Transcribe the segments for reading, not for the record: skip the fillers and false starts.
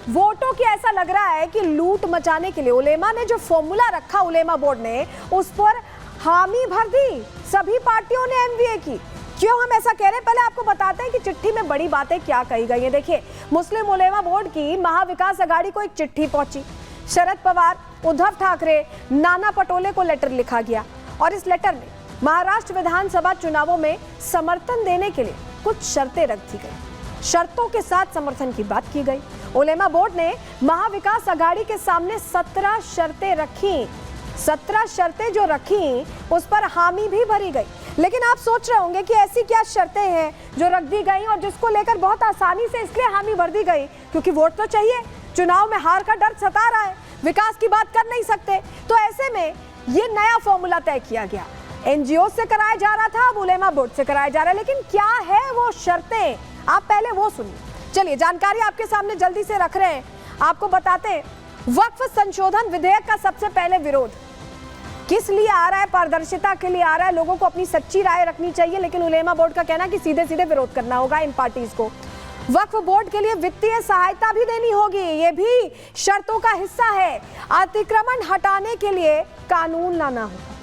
वोटों की ऐसा लग रहा है कि लूट मचाने के लिए उलेमा ने जो फॉर्मूला रखा, उलेमा बोर्ड ने उस पर हामी भर दी सभी पार्टियों ने एमवीए की। क्यों हम ऐसा कह रहे हैं, पहले आपको बताते हैं कि चिट्ठी में बड़ी बातें क्या कही गई हैं। देखिए, मुस्लिम उलेमा बोर्ड की महाविकास अघाड़ी को एक चिट्ठी पहुंची। शरद पवार, उद्धव ठाकरे, नाना पटोले को लेटर लिखा गया और इस लेटर में महाराष्ट्र विधानसभा चुनावों में समर्थन देने के लिए कुछ शर्तें रख दी गई। शर्तों के साथ समर्थन की बात की गई। उलेमा बोर्ड ने महाविकास अघाड़ी के सामने 17 शर्तें रखी। 17 शर्तें जो रखी उस पर हामी भी भरी गई। लेकिन आप सोच रहे होंगे कि ऐसी क्या शर्तें हैं जो रख दी गई और जिसको लेकर बहुत आसानी से इसलिए हामी भर दी गई क्योंकि वोट तो चाहिए, चुनाव में हार का डर सता रहा है, विकास की बात कर नहीं सकते। तो ऐसे में ये नया फॉर्मूला तय किया गया। एनजीओ से कराया जा रहा था, अब उलेमा बोर्ड से कराया जा रहा है। लेकिन क्या है वो शर्तें, आप पहले वो सुनिए। चलिए, जानकारी आपके सामने जल्दी से रख रहे हैं, आपको बताते हैं। वक्फ संशोधन विधेयक का सबसे पहले विरोध किस लिए आ रहा है? पारदर्शिता के लिए आ रहा है, लोगों को अपनी सच्ची राय रखनी चाहिए। लेकिन उलेमा बोर्ड का कहना है कि सीधे सीधे विरोध करना होगा इन पार्टीज को। वक्फ बोर्ड के लिए वित्तीय सहायता भी देनी होगी, ये भी शर्तों का हिस्सा है। अतिक्रमण हटाने के लिए कानून लाना होगा,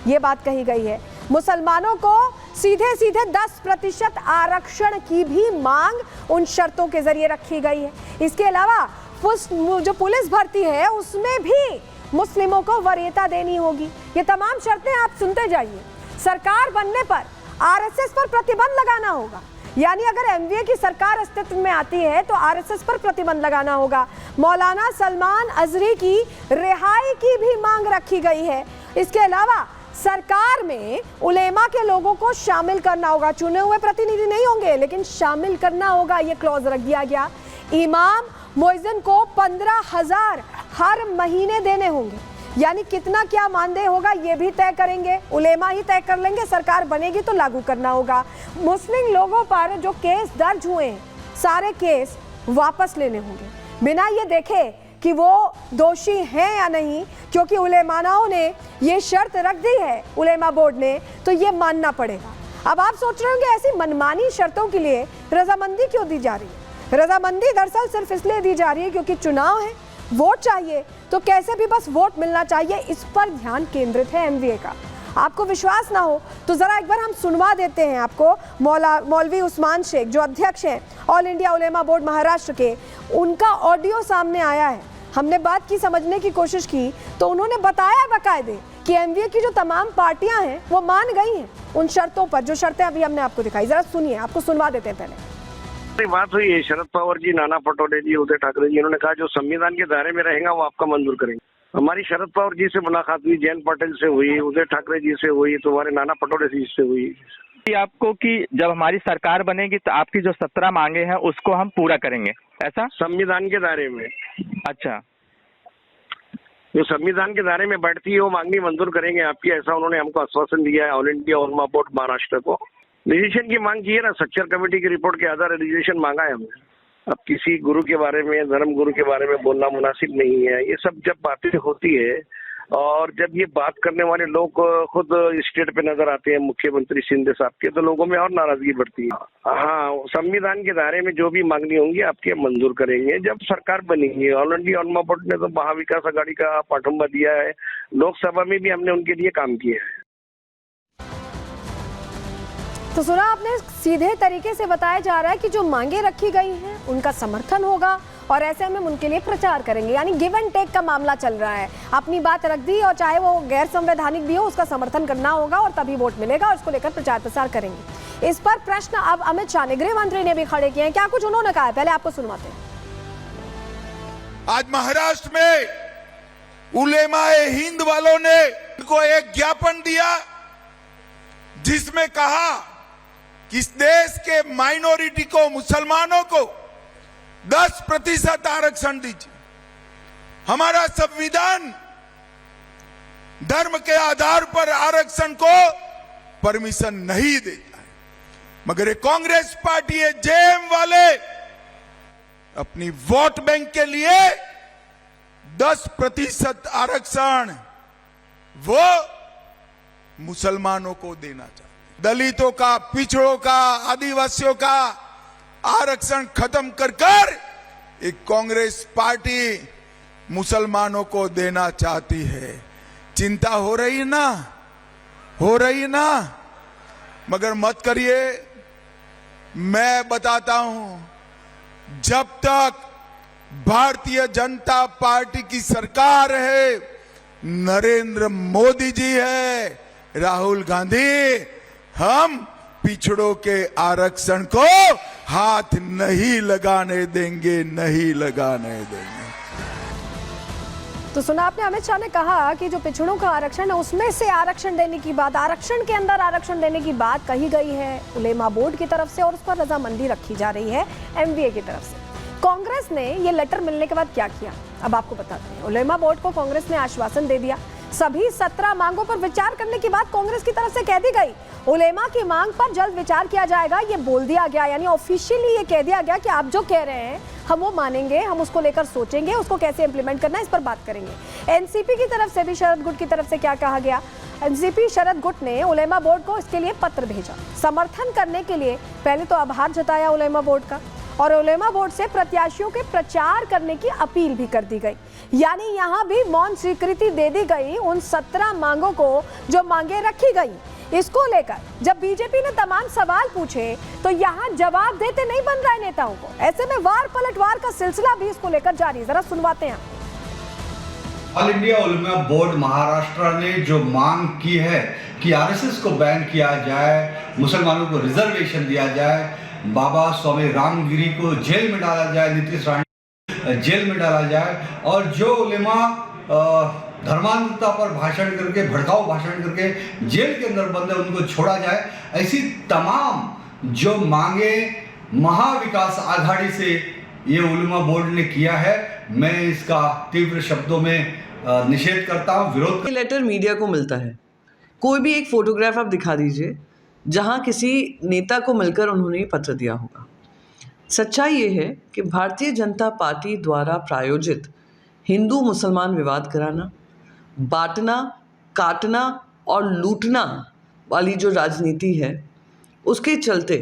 ये बात कही गई है। मुसलमानों को सीधे सीधे 10% आरक्षण की भी मांग उन शर्तों के जरिए रखी गई है। इसके अलावा जो पुलिस भर्ती है उसमें भी मुस्लिमों को वरीयता देनी होगी। ये तमाम शर्तें आप सुनते जाइए। सरकार बनने पर आरएसएस पर प्रतिबंध लगाना होगा, यानी अगर एमवीए की सरकार अस्तित्व में आती है तो आरएसएस पर प्रतिबंध लगाना होगा। मौलाना सलमान अजहरी की रिहाई की भी मांग रखी गई है। इसके अलावा सरकार में उलेमा के लोगों को शामिल करना होगा। चुने हुए प्रतिनिधि नहीं होंगे लेकिन शामिल करना होगा, ये क्लॉज रख दिया गया। इमाम मुअज्जिन को 15,000 हर महीने देने होंगे, यानी कितना क्या मानदेय होगा ये भी तय करेंगे, उलेमा ही तय कर लेंगे। सरकार बनेगी तो लागू करना होगा। मुस्लिम लोगों पर जो केस दर्ज हुए हैं सारे केस वापस लेने होंगे, बिना ये देखे कि वो दोषी हैं या नहीं, क्योंकि उलेमाओं ने ये शर्त रख दी है उलेमा बोर्ड ने, तो ये मानना पड़ेगा। अब आप सोच रहे होंगे ऐसी मनमानी शर्तों के लिए रजामंदी क्यों दी जा रही है? रजामंदी दरअसल सिर्फ इसलिए दी जा रही है क्योंकि चुनाव है, वोट चाहिए, तो कैसे भी बस वोट मिलना चाहिए, इस पर ध्यान केंद्रित है एमवीए का। आपको विश्वास ना हो तो जरा एक बार हम सुनवा देते हैं आपको मौलवी उस्मान शेख, जो अध्यक्ष हैं ऑल इंडिया उलेमा बोर्ड महाराष्ट्र के, उनका ऑडियो सामने आया है। हमने बात की, समझने की कोशिश की, तो उन्होंने बताया बाकायदे कि एमवीए की जो तमाम पार्टियां हैं वो मान गई हैं उन शर्तों पर, जो शर्तें अभी हमने आपको दिखाई। जरा सुनिए, आपको सुनवा देते हैं। पहले बात हुई है, शरद पवार जी, नाना पटोले जी, उद्धव ठाकरे जी, इन्होंने कहा जो संविधान के दायरे में रहेगा वो आपका मंजूर करेंगे। हमारी शरद पवार जी से मुलाकात हुई, जयंत पाटिल से हुई, उद्धव ठाकरे जी से हुई, तुम्हारे नाना पटोले जी से हुई। आपको कि जब हमारी सरकार बनेगी तो आपकी जो 17 मांगे हैं उसको हम पूरा करेंगे, ऐसा संविधान के दायरे में। अच्छा, जो संविधान के दायरे में बैठती है वो मांगनी मंजूर करेंगे आपकी, ऐसा उन्होंने हमको आश्वासन दिया है ऑल इंडिया उलेमा बोर्ड महाराष्ट्र को। रिजर्वेशन की मांग की है ना, स्ट्रक्चर कमेटी की रिपोर्ट के आधार रिजर्वेशन मांगा है हमने। अब किसी गुरु के बारे में, धर्म गुरु के बारे में बोलना मुनासिब नहीं है। ये सब जब बातें होती है और जब ये बात करने वाले लोग खुद स्टेट पे नजर आते हैं, मुख्यमंत्री शिंदे साहब के, तो लोगों में और नाराजगी बढ़ती है। हाँ, संविधान के दायरे में जो भी मांगनी होंगी आपके मंजूर करेंगे जब सरकार बनेगी। ऑल इंडिया उलेमा बोर्ड ने तो महाविकास अघाड़ी का पाठिंबा दिया है, लोकसभा में भी हमने उनके लिए काम किया है। तो सुना आपने, सीधे तरीके से बताया जा रहा है कि जो मांगे रखी गई हैं उनका समर्थन होगा और ऐसे में उनके लिए प्रचार करेंगे, यानी गिव एंड टेक का मामला चल रहा है। अपनी बात रख दी और चाहे वो गैर संवैधानिक भी हो उसका समर्थन करना होगा और तभी वोट मिलेगा और उसको लेकर प्रचार प्रसार करेंगे। इस पर प्रश्न अब अमित शाह ने, गृह मंत्री ने भी खड़े किए हैं। क्या कुछ उन्होंने कहा है, पहले आपको सुनवाते हैं। आज महाराष्ट्र में उलेमाए हिंद वालों ने उनको एक ज्ञापन दिया जिसमें कहा कि इस देश के माइनॉरिटी को, मुसलमानों को 10% आरक्षण दीजिए। हमारा संविधान धर्म के आधार पर आरक्षण को परमिशन नहीं देता है, मगर ये कांग्रेस पार्टी है, जेएम वाले अपनी वोट बैंक के लिए 10% आरक्षण वो मुसलमानों को देना चाहते। दलितों का, पिछड़ों का, आदिवासियों का आरक्षण खत्म कर एक कांग्रेस पार्टी मुसलमानों को देना चाहती है। चिंता हो रही ना, हो रही ना, मगर मत करिए। मैं बताता हूं, जब तक भारतीय जनता पार्टी की सरकार है, नरेंद्र मोदी जी है, राहुल गांधी, हम पिछड़ों के आरक्षण को हाथ नहीं लगाने देंगे, नहीं लगाने देंगे। तो सुना आपने, अमित शाह ने कहा कि जो पिछड़ों का आरक्षण है उसमें से आरक्षण देने की बात, आरक्षण के अंदर आरक्षण देने की बात कही गई है उलेमा बोर्ड की तरफ से, और उस पर रजामंदी रखी जा रही है एमवीए की तरफ से। कांग्रेस ने ये लेटर मिलने के बाद क्या किया, अब आपको बताते हैं। उलेमा बोर्ड को कांग्रेस ने आश्वासन दे दिया, सभी 17 मांगों पर विचार करने की बात कांग्रेस की तरफ से कह दी गई। उलेमा की मांग पर जल्द विचार किया जाएगा, ये बोल दिया गया, यानी ऑफिशियली ये कह दिया गया कि आप जो कह रहे हैं हम वो मानेंगे, हम उसको लेकर सोचेंगे, उसको कैसे इंप्लीमेंट करना है इस पर बात करेंगे। एनसीपी की तरफ से भी, शरद गुट की तरफ से क्या कहा गया, एनसीपी शरद गुट ने उलेमा बोर्ड को इसके लिए पत्र भेजा, समर्थन करने के लिए पहले तो आभार जताया उलेमा बोर्ड का, और उलेमा बोर्ड से प्रत्याशियों के प्रचार करने की अपील भी कर दी गई। यानी यहां भी मौन स्वीकृति दे दी गई उन 17 मांगों को जो मांगे रखी गई। इसको लेकर जब बीजेपी ने तमाम सवाल पूछे तो यहां जवाब देते नहीं बन रहा है नेताओं को। ऐसे में वार पलटवार का सिलसिला भी इसको लेकर जारी है, जरा सुनवाते हैं। ऑल इंडिया उलेमा बोर्ड महाराष्ट्र ने जो मांग की है कि आरएसएस को बैन किया जाए, मुसलमानों को रिजर्वेशन दिया जाए, बाबा स्वामी रामगिरी को जेल में डाला जाए, नीतीश राणी जेल में डाला जाए, और जो उलेमा धर्मांधता पर भाषण करके, भड़काऊ भाषण करके जेल के अंदर बंद है उनको छोड़ा जाए, ऐसी तमाम जो मांगे महाविकास आघाड़ी से ये उलेमा बोर्ड ने किया है, मैं इसका तीव्र शब्दों में निषेध करता हूँ, विरोध। लेटर मीडिया को मिलता है, कोई भी एक फोटोग्राफ आप दिखा दीजिए जहां किसी नेता को मिलकर उन्होंने पत्र दिया होगा। सच्चाई ये है कि भारतीय जनता पार्टी द्वारा प्रायोजित हिंदू मुसलमान विवाद कराना, बांटना, काटना और लूटना वाली जो राजनीति है, उसके चलते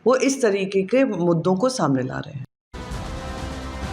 वो इस तरीके के मुद्दों को सामने ला रहे हैं।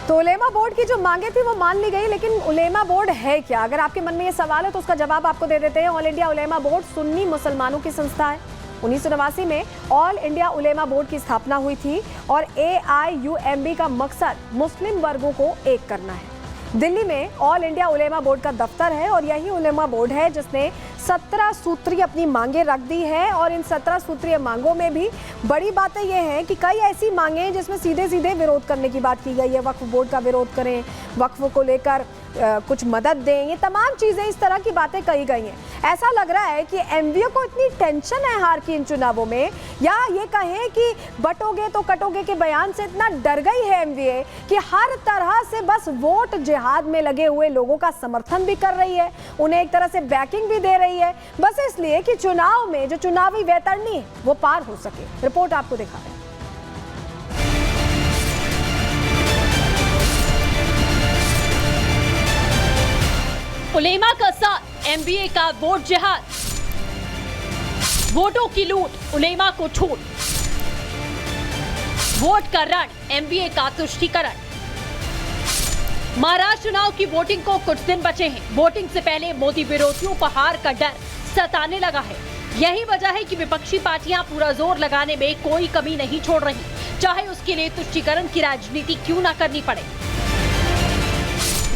तो उलेमा बोर्ड की जो मांगे थी वो मान ली गई, लेकिन उलेमा बोर्ड है क्या? अगर आपके मन में ये सवाल है तो उसका जवाब आपको दे देते हैं। ऑल इंडिया उलेमा बोर्ड सुन्नी मुसलमानों की संस्था है। 1989 में ऑल इंडिया उलेमा बोर्ड की स्थापना हुई थी और AIUMB का मकसद मुस्लिम वर्गों को एक करना है। दिल्ली में ऑल इंडिया उलेमा बोर्ड का दफ्तर है और यही उलेमा बोर्ड है जिसने 17 सूत्रीय अपनी मांगे रख दी है। और इन 17 सूत्रीय मांगों में भी बड़ी बातें ये हैं कि कई ऐसी मांगे हैं जिसमें सीधे सीधे विरोध करने की बात की गई है। वक्फ बोर्ड का विरोध करें, वक्फ को लेकर कुछ मदद दें, ये तमाम चीज़ें, इस तरह की बातें कही गई हैं। ऐसा लग रहा है कि एमवीए को इतनी टेंशन है हार की इन चुनावों में, या ये कहें कि बटोगे तो कटोगे के बयान से इतना डर गई है एमवीए कि हर तरह से बस वोट जिहाद में लगे हुए लोगों का समर्थन भी कर रही है, उन्हें एक तरह से बैकिंग भी दे रही है, बस इसलिए कि चुनाव में जो चुनावी वैतरणी है वो पार हो सके। रिपोर्ट आपको दिखा रहे हैं। उलेमा का साथ, एमवीए का वोट जिहाद, वोटों की लूट, उलेमा को छूट, वोट का रण, एमवीए का तुष्टीकरण। महाराष्ट्र चुनाव की वोटिंग को कुछ दिन बचे हैं। वोटिंग से पहले मोदी विरोधियों को हार का डर सताने लगा है। यही वजह है कि विपक्षी पार्टियां पूरा जोर लगाने में कोई कमी नहीं छोड़ रही, चाहे उसके लिए तुष्टीकरण की राजनीति क्यों न करनी पड़े।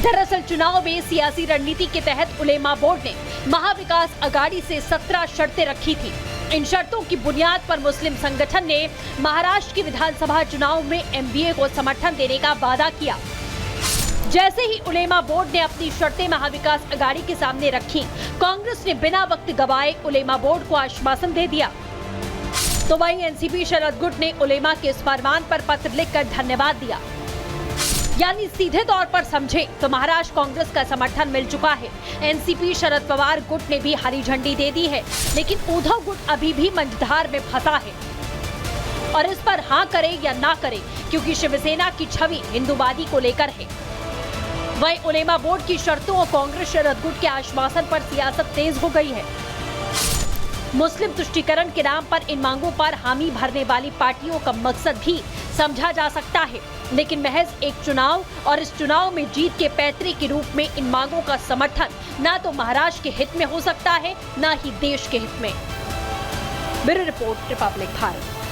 दरअसल चुनाव में सियासी रणनीति के तहत उलेमा बोर्ड ने महाविकास आघाड़ी से 17 शर्तें रखी थी। इन शर्तों की बुनियाद पर मुस्लिम संगठन ने महाराष्ट्र की विधानसभा चुनाव में एमवीए को समर्थन देने का वादा किया। जैसे ही उलेमा बोर्ड ने अपनी शर्तें महाविकास आघाड़ी के सामने रखी, कांग्रेस ने बिना वक्त गवाए उलेमा बोर्ड को आश्वासन दे दिया। तो वहीं एनसीपी शरद गुट ने उलेमा के इस फरमान पर पत्र लिखकर धन्यवाद दिया। यानी सीधे तौर पर समझे तो महाराष्ट्र कांग्रेस का समर्थन मिल चुका है। एनसीपी शरद पवार गुट ने भी हरी झंडी दे दी है, लेकिन उद्धव गुट अभी भी मंझधार में फंसा है और इस पर हाँ करे या ना करे, क्योंकि शिवसेना की छवि हिंदूवादी को लेकर है। वहीं उलेमा बोर्ड की शर्तों और कांग्रेस शरद गुट के आश्वासन पर सियासत तेज हो गई है। मुस्लिम तुष्टीकरण के नाम पर इन मांगों पर हामी भरने वाली पार्टियों का मकसद भी समझा जा सकता है। लेकिन महज एक चुनाव और इस चुनाव में जीत के पैतरे के रूप में इन मांगों का समर्थन ना तो महाराष्ट्र के हित में हो सकता है, ना ही देश के हित में। Bureau report, Republic Bharat.